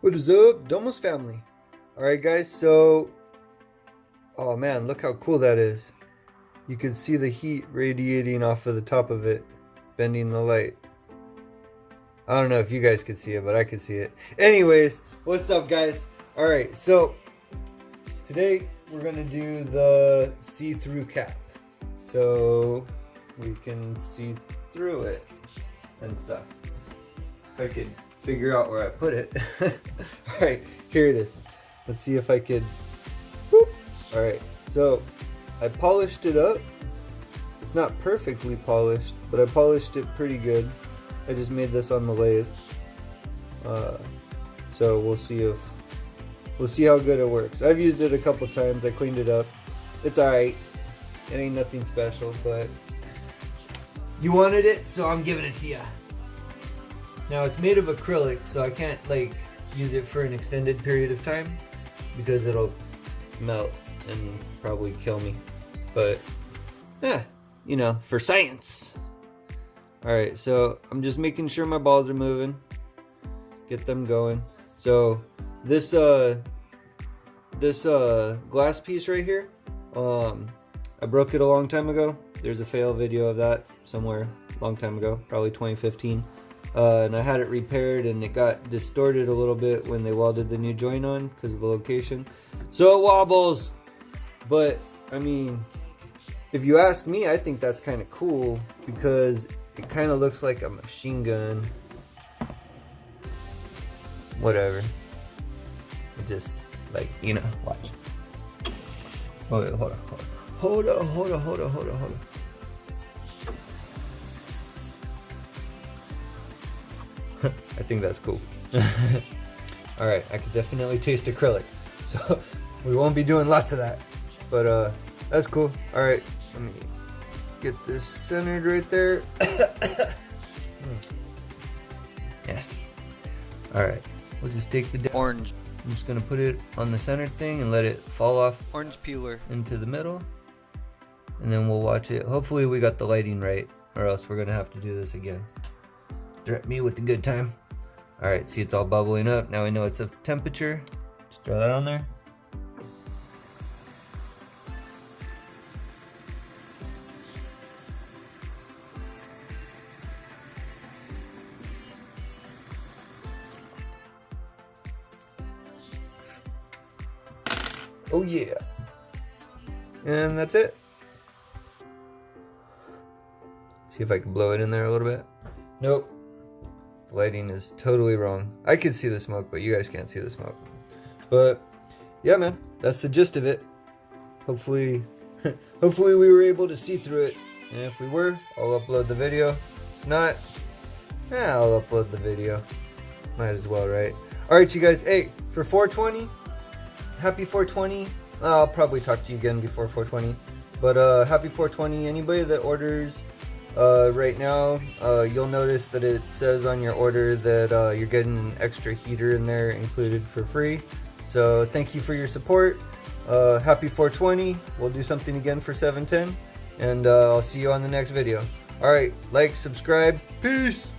What is up, Domeless family? Alright guys, so oh man, look how cool that is. You can see the heat radiating off of the top of it, bending the light. I don't know if you guys can see it, but I can see it. Anyways, what's up guys? Alright, so today we're gonna do the see-through cap. So we can see through it and stuff. If I could figure out where I put it. Alright, here it is. Let's see if I could. Alright, so I polished it up. It's not perfectly polished, but I polished it pretty good. I just made this on the lathe. So we'll see how good it works. I've used it a couple times. I cleaned it up. It's alright. It ain't nothing special, but you wanted it, so I'm giving it to you. Now it's made of acrylic, so I can't like use it for an extended period of time because it'll melt and probably kill me. But yeah, you know, for science. Alright, so I'm just making sure my balls are moving. Get them going. So this glass piece right here, I broke it a long time ago. There's a fail video of that somewhere a long time ago, probably 2015. And I had it repaired and it got distorted a little bit when they welded the new joint on because of the location. So it wobbles. But I mean, if you ask me, I think that's kind of cool because it kind of looks like a machine gun. Whatever. It just like, you know, watch. Hold on. I think that's cool. Alright, I could definitely taste acrylic. So we won't be doing lots of that. But that's cool. Alright, let me get this centered right there. Nasty. Alright, we'll just take the orange. I'm just gonna put it on the center thing and let it fall off Orange peeler into the middle. And then we'll watch it. Hopefully we got the lighting right, or else we're gonna have to do this again. Threat me with the good time. Alright, see it's all bubbling up. Now we know it's of temperature. Just throw that on there. Oh yeah. And that's it. See if I can blow it in there a little bit. Nope. The lighting is totally wrong. I can see the smoke, but you guys can't see the smoke. But yeah, man, that's the gist of it. Hopefully, hopefully we were able to see through it. And if we were, I'll upload the video. If not, yeah, I'll upload the video. Might as well, right? Alright, you guys, hey, for 420, happy 420. I'll probably talk to you again before 420. But happy 420. Anybody that orders right now, you'll notice that it says on your order that you're getting an extra heater in there included for free. So thank you for your support. Happy 420. We'll do something again for 710. And I'll see you on the next video. Alright, like, subscribe. Peace!